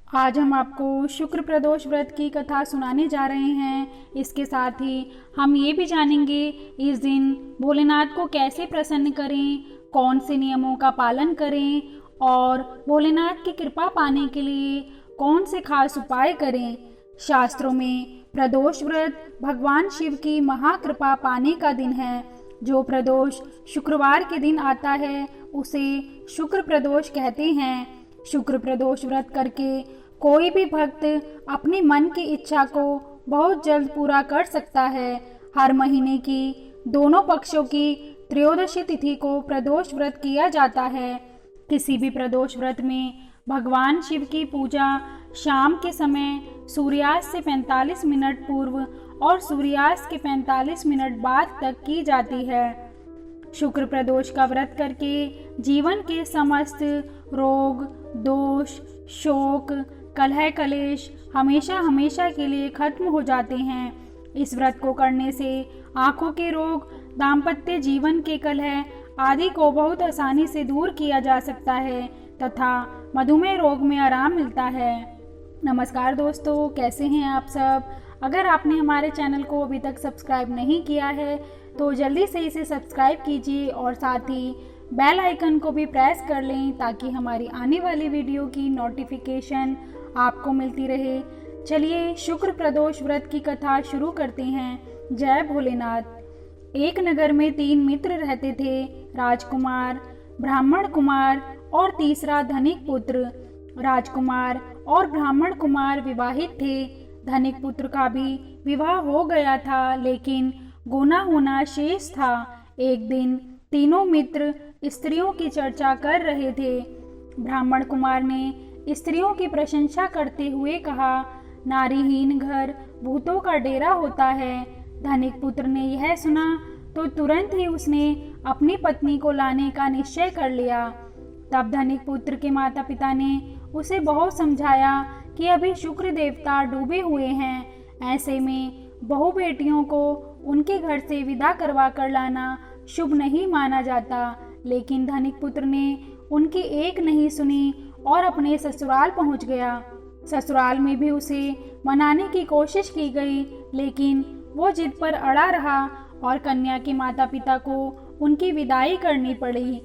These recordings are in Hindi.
आज हम आपको शुक्र प्रदोष व्रत की कथा सुनाने जा रहे हैं। इसके साथ ही हम ये भी जानेंगे इस दिन भोलेनाथ को कैसे प्रसन्न करें, कौन से नियमों का पालन करें और भोलेनाथ की कृपा पाने के लिए कौन से खास उपाय करें। शास्त्रों में प्रदोष व्रत भगवान शिव की महाकृपा पाने का दिन है। जो प्रदोष शुक्रवार के दिन आता है उसे शुक्र प्रदोष कहते हैं। शुक्र प्रदोष व्रत करके कोई भी भक्त अपनी मन की इच्छा को बहुत जल्द पूरा कर सकता है। हर महीने की दोनों पक्षों की त्रयोदशी तिथि को प्रदोष व्रत किया जाता है। किसी भी प्रदोष व्रत में भगवान शिव की पूजा शाम के समय सूर्यास्त से 45 मिनट पूर्व और सूर्यास्त के 45 मिनट बाद तक की जाती है। शुक्र प्रदोष का व्रत करके जीवन के समस्त रोग, दोष, शोक, कलह कलेश हमेशा हमेशा के लिए खत्म हो जाते हैं। इस व्रत को करने से आंखों के रोग, दाम्पत्य जीवन के कलह आदि को बहुत आसानी से दूर किया जा सकता है तथा मधुमेह रोग में आराम मिलता है। नमस्कार दोस्तों, कैसे हैं आप सब। अगर आपने हमारे चैनल को अभी तक सब्सक्राइब नहीं किया है तो जल्दी से इसे सब्सक्राइब कीजिए और साथ ही बेल आइकन को भी प्रेस कर लें ताकि हमारी आने वाली वीडियो की नोटिफिकेशन आपको मिलती रहे। चलिए शुक्र प्रदोष व्रत की कथा शुरू करते हैं। जय भोलेनाथ। एक नगर में 3 मित्र रहते थे, राजकुमार, ब्राह्मण कुमार और तीसरा धनिक पुत्र। राजकुमार और ब्राह्मण कुमार विवाहित थे। धनिक पुत्र का भी विवाह हो गया था, लेकिन गुना होना शेष था। एक दिन तीनों मित्र स्त्रियों की चर्चा कर रहे थे। ब्राह्मण कुमार ने स्त्रियों की प्रशंसा करते हुए कहा, नारीहीन घर भूतों का डेरा होता है। धनिक पुत्र ने यह सुना तो तुरंत ही उसने अपनी पत्नी को लाने का निश्चय कर लिया। तब धनिक पुत्र के माता पिता ने उसे बहुत समझाया कि अभी शुक्र देवता डूबे हुए हैं, ऐसे में बहू बेटियों को उनके घर से विदा करवा कर लाना शुभ नहीं माना जाता। लेकिन धनिक पुत्र ने उनकी एक नहीं सुनी और अपने ससुराल पहुंच गया। ससुराल में भी उसे मनाने की कोशिश की गई, लेकिन वो जिद पर अड़ा रहा और कन्या के माता पिता को उनकी विदाई करनी पड़ी।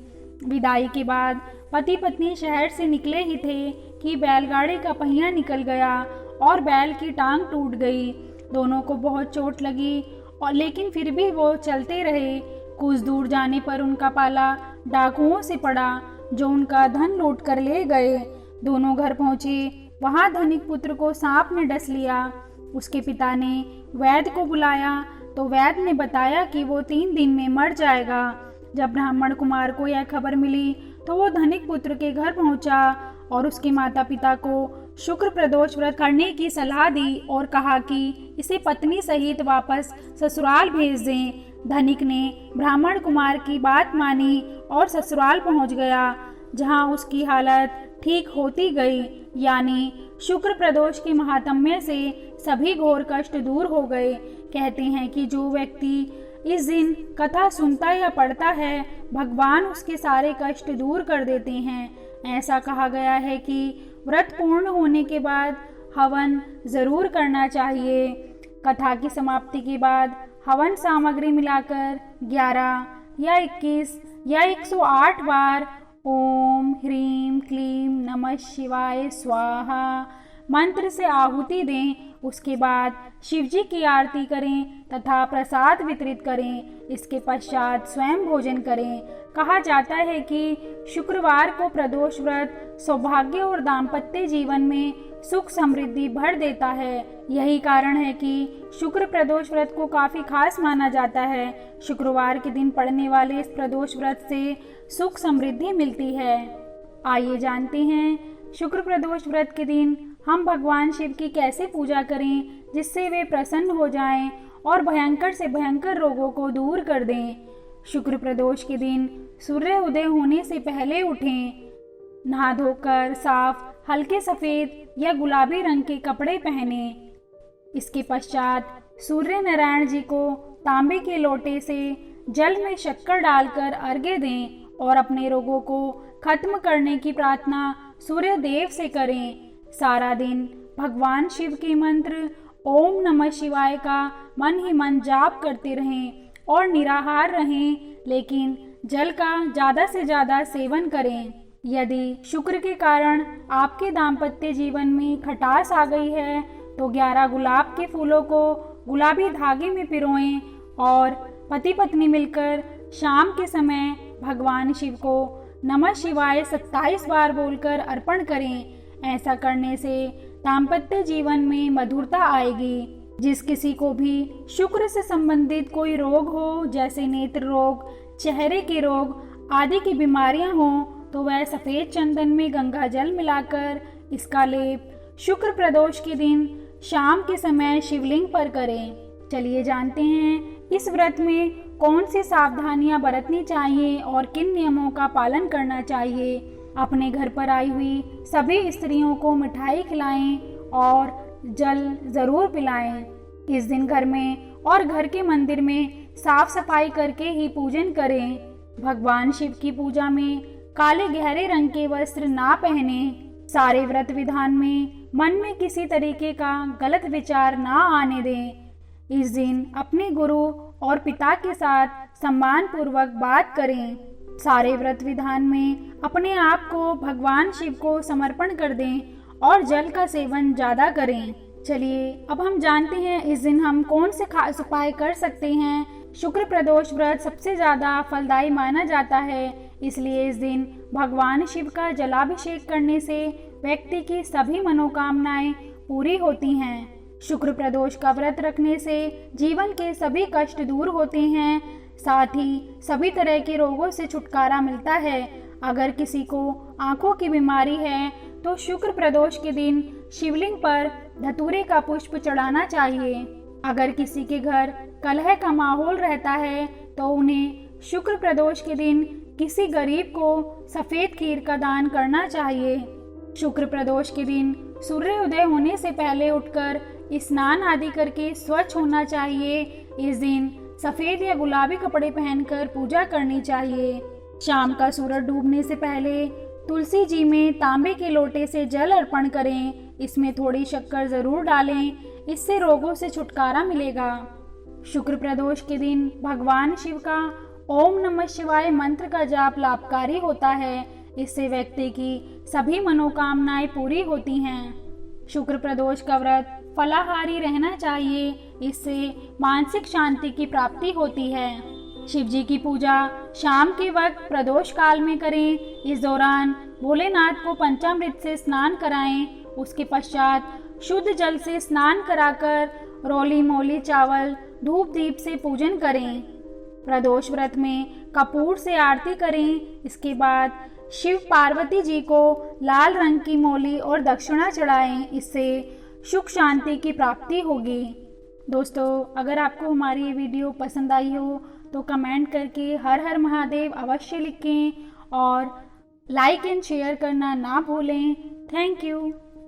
विदाई के बाद पति पत्नी शहर से निकले ही थे कि बैलगाड़ी का पहिया निकल गया और बैल की टांग टूट गई। दोनों को बहुत चोट लगी और लेकिन फिर भी वो चलते रहे। कुछ दूर जाने पर उनका पाला डाकुओं से पड़ा जो उनका धन लूट कर ले गए। दोनों घर पहुंचे, वहां धनिक पुत्र को सांप ने डस लिया। उसके पिता ने वैद्य को बुलाया तो वैद्य ने बताया कि वो 3 दिन में मर जाएगा। जब ब्राह्मण कुमार को यह खबर मिली तो वो धनिक पुत्र के घर पहुंचा और उसके माता पिता को शुक्र प्रदोष व्रत करने की सलाह दी और कहा कि इसे पत्नी सहित वापस ससुराल भेज दें। धनिक ने ब्राह्मण कुमार की बात मानी और ससुराल पहुंच गया, जहां उसकी हालत ठीक होती गई। यानी शुक्र प्रदोष के महात्म्य से सभी घोर कष्ट दूर हो गए। कहते हैं कि जो व्यक्ति इस दिन कथा सुनता या पढ़ता है, भगवान उसके सारे कष्ट दूर कर देते हैं। ऐसा कहा गया है कि व्रत पूर्ण होने के बाद हवन जरूर करना चाहिए। कथा की समाप्ति के बाद हवन सामग्री मिलाकर 11 या 21 या 108 बार ओम ह्रीम क्लीम नमः शिवाय स्वाहा मंत्र से आहुति दें। उसके बाद शिवजी की आरती करें तथा प्रसाद वितरित करें। इसके पश्चात स्वयं भोजन करें। कहा जाता है कि शुक्रवार को प्रदोष व्रत सौभाग्य और दाम्पत्य जीवन में सुख समृद्धि भर देता है। यही कारण है कि शुक्र प्रदोष व्रत को काफी खास माना जाता है। शुक्रवार के दिन पड़ने वाले इस प्रदोष व्रत से सुख समृद्धि मिलती है। आइए जानते हैं शुक्र प्रदोष व्रत के दिन हम भगवान शिव की कैसे पूजा करें जिससे वे प्रसन्न हो जाएं और भयंकर से भयंकर रोगों को दूर कर दें। शुक्र प्रदोष के दिन सूर्य उदय होने से पहले उठें। नहा धोकर साफ हल्के सफेद या गुलाबी रंग के कपड़े पहने। इसके पश्चात सूर्य नारायण जी को तांबे के लोटे से जल में शक्कर डालकर अर्घ्य दें और अपने रोगों को खत्म करने की प्रार्थना सूर्य देव से करें। सारा दिन भगवान शिव के मंत्र ओम नमः शिवाय का मन ही मन जाप करते रहें और निराहार रहें, लेकिन जल का ज़्यादा से ज़्यादा सेवन करें। यदि शुक्र के कारण आपके दाम्पत्य जीवन में खटास आ गई है तो 11 गुलाब के फूलों को गुलाबी धागे में पिरोएं और पति पत्नी मिलकर शाम के समय भगवान शिव को नमः शिवाय 27 बार बोलकर अर्पण करें। ऐसा करने से दाम्पत्य जीवन में मधुरता आएगी। जिस किसी को भी शुक्र से संबंधित कोई रोग हो, जैसे नेत्र रोग, चेहरे के रोग आदि की बीमारियां हों, तो वह सफ़ेद चंदन में गंगा जल मिलाकर इसका लेप शुक्र प्रदोष के दिन शाम के समय शिवलिंग पर करें। चलिए जानते हैं इस व्रत में कौन सी सावधानियां बरतनी चाहिए और किन नियमों का पालन करना चाहिए। अपने घर पर आई हुई सभी स्त्रियों को मिठाई खिलाएं और जल जरूर पिलाएं। इस दिन घर में और घर के मंदिर में साफ सफाई करके ही पूजन करें। भगवान शिव की पूजा में काले गहरे रंग के वस्त्र ना पहने। सारे व्रत विधान में मन में किसी तरीके का गलत विचार ना आने दें। इस दिन अपने गुरु और पिता के साथ सम्मान पूर्वक बात करें। सारे व्रत विधान में अपने आप को भगवान शिव को समर्पण कर दें और जल का सेवन ज़्यादा करें। चलिए अब हम जानते हैं इस दिन हम कौन से खास उपाय कर सकते हैं। शुक्र प्रदोष व्रत सबसे ज़्यादा फलदायी माना जाता है, इसलिए इस दिन भगवान शिव का जलाभिषेक करने से व्यक्ति की सभी मनोकामनाएं पूरी होती हैं। शुक्र प्रदोष का व्रत रखने से जीवन के सभी कष्ट दूर होते हैं, साथ ही सभी तरह के रोगों से छुटकारा मिलता है। अगर किसी को आंखों की बीमारी है तो शुक्र प्रदोष के दिन शिवलिंग पर धतूरे का पुष्प चढ़ाना चाहिए। अगर किसी के घर कलह का माहौल रहता है तो उन्हें शुक्र प्रदोष के दिन किसी गरीब को सफ़ेद खीर का दान करना चाहिए। शुक्र प्रदोष के दिन सूर्योदय होने से पहले उठकर स्नान आदि करके स्वच्छ होना चाहिए। इस दिन सफ़ेद या गुलाबी कपड़े पहनकर पूजा करनी चाहिए। शाम का सूरज डूबने से पहले तुलसी जी में तांबे के लोटे से जल अर्पण करें। इसमें थोड़ी शक्कर ज़रूर डालें, इससे रोगों से छुटकारा मिलेगा। शुक्र प्रदोष के दिन भगवान शिव का ओम नमः शिवाय मंत्र का जाप लाभकारी होता है। इससे व्यक्ति की सभी मनोकामनाएं पूरी होती हैं। शुक्र प्रदोष का व्रत फलाहारी रहना चाहिए, इससे मानसिक शांति की प्राप्ति होती है। शिव जी की पूजा शाम के वक्त प्रदोष काल में करें। इस दौरान भोलेनाथ को पंचामृत से स्नान कराएं। उसके पश्चात शुद्ध जल से स्नान कराकर रोली मोली चावल धूप दीप से पूजन करें। प्रदोष व्रत में कपूर से आरती करें। इसके बाद शिव पार्वती जी को लाल रंग की मोली और दक्षिणा चढ़ाएं। इससे सुख शांति की प्राप्ति होगी। दोस्तों, अगर आपको हमारी ये वीडियो पसंद आई हो तो कमेंट करके हर हर महादेव अवश्य लिखें और लाइक एंड शेयर करना ना भूलें। Thank you.